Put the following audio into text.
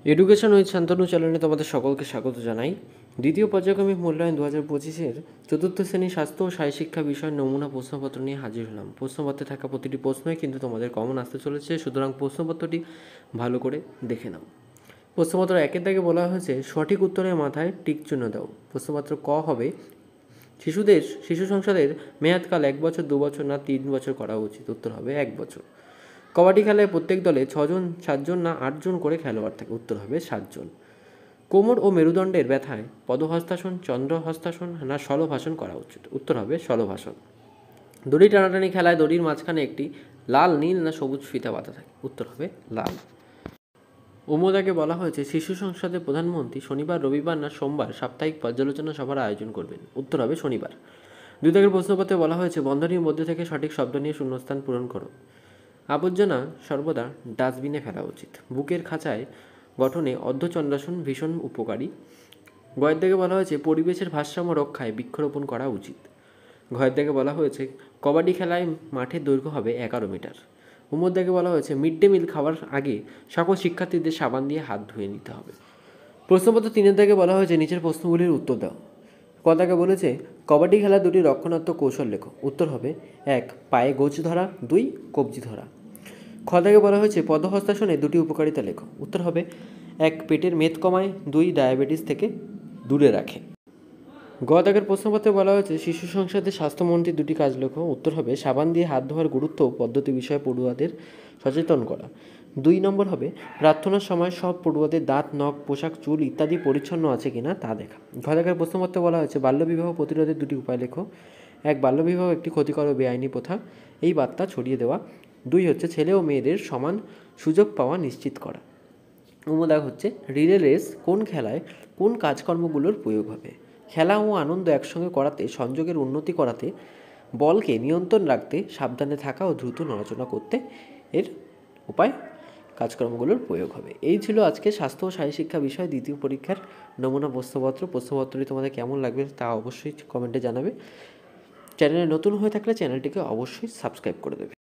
Education with Shantanu চ্যানেলে তোমাদের সকলকে স্বাগত জানাই। দ্বিতীয় পর্যায়ক্রমিক মূল্যায়ন 2025-এর চতুর্থ শ্রেণীর স্বাস্থ্য ও শারীরশিক্ষা বিষয়ের নমুনা প্রশ্নপত্র নিয়ে হাজির হলাম। প্রশ্নপত্রে থাকা প্রতিটি প্রশ্নই কিন্তু তোমাদের কমন আসতে চলেছে, সুতরাং প্রশ্নপত্রটি ভালো করে দেখে নাও। প্রশ্নপত্র 1-এর দাগে বলা হয়েছে সঠিক উত্তরের মাথায় টিক চিহ্ন দাও। প্রশ্নপত্র ক হবে শিশু সংসদের মেয়াদকাল 1 বছর, 2 বছর না 3 বছর করা উচিত। উত্তর হবে 1 বছর। কবাডি খেলায় প্রত্যেক দলে 6 জন, 7 জন না 8 জন করে খেলোয়াড় থাকে। উত্তর হবে 7 জন। কোমর ও মেরুদণ্ডের ব্যথায় পদহস্তাসন, চন্দ্রহস্তাসন না শলভাসন করা উচিত। উত্তর হবে শলভাসন। দড়ি টানাটানি খেলায় দড়ির মাঝখানে একটি লাল, নীল না সবুজ ফিতা বাঁধা থাকে। উত্তর হবে লাল। উমদাকে বলা হয়েছে শিশু সংসদের প্রধানমন্ত্রী শনিবার, রবিবার না সোমবার সাপ্তাহিক পর্যালোচনা সভার আয়োজন করবেন। উত্তর হবে শনিবার। 2 দাগের প্রশ্নপত্রে বলা হয়েছে বন্ধনীর মধ্যে থেকে সঠিক শব্দ নিয়ে শূন্যস্থান পূরণ করো। আবর্জনা সর্বদা ডাস্টবিনে ফেলা উচিত। বুকের খাঁচায় গঠনে অর্ধচন্দ্রাসন ভীষণ উপকারী। গয়ের দিকে বলা হয়েছে পরিবেশের ভারসাম্য রক্ষায় বৃক্ষরোপণ করা উচিত। ঘয়ের দিকে বলা হয়েছে কবাডি খেলায় মাঠের দৈর্ঘ্য হবে 11 মিটার। উমর দিকে বলা হয়েছে মিড ডে মিল খাওয়ার আগে সকল শিক্ষার্থীদের সাবান দিয়ে হাত ধুয়ে নিতে হবে। প্রশ্নপত্র 3-এর দিকে বলা হয়েছে নিচের প্রশ্নগুলির উত্তর দাও। কথাকে বলেছে কবাডি খেলার দুটি রক্ষণাত্মক কৌশল লেখো। উত্তর হবে 1 পায়ে গোছ ধরা, 2 কবজি ধরা। খ থেকে বলা হয়েছে পদহস্তাসনে দুটি উপকারিতা লেখো। উত্তর হবে 1 পেটের মেদ কমায়, 2 ডায়াবেটিস থেকে দূরে রাখে। গ দাগের প্রশ্নপত্রে বলা হয়েছে শিশু সংসদের স্বাস্থ্যমন্ত্রী দুটি কাজ লেখো। উত্তর হবে সাবান দিয়ে হাত ধোয়ার গুরুত্ব পদ্ধতি বিষয়ে পড়ুয়াদের সচেতন করা। 2 নম্বর হবে প্রার্থনার সময় সব পড়ুয়াদের দাঁত, নখ, পোশাক, চুল ইত্যাদি পরিচ্ছন্ন আছে কিনা তা দেখা। ঘ দাগের প্রশ্নপত্রে বলা হয়েছে বাল্যবিবাহ প্রতিরোধের দুটি উপায় লেখো। 1 বাল্যবিবাহ একটি ক্ষতিকর ও বেআইনি প্রথা, এই বার্তা ছড়িয়ে দেওয়া। 2 হচ্ছে ছেলে ও মেয়েদের সমান সুযোগ পাওয়া নিশ্চিত করা। দাগ হচ্ছে রিলে রেস কোন খেলায় কোন কাজকর্মগুলোর প্রয়োগ হবে। খেলা ও আনন্দ একসঙ্গে করাতে, সংযোগের উন্নতি করাতে, বলকে নিয়ন্ত্রণ রাখতে, সাবধানে থাকা ও দ্রুত নড়াচড়া করতে এর উপায় কাজকর্মগুলোর প্রয়োগ হবে। এই ছিল আজকে স্বাস্থ্য ও শারীরশিক্ষা বিষয় দ্বিতীয় পরীক্ষার নমুনা প্রশ্নপত্র। প্রশ্নপত্রটি তোমাদের কেমন লাগবে তা অবশ্যই কমেন্টে জানাবে। চ্যানেলে নতুন হয়ে থাকলে চ্যানেলটিকে অবশ্যই সাবস্ক্রাইব করে দেবে।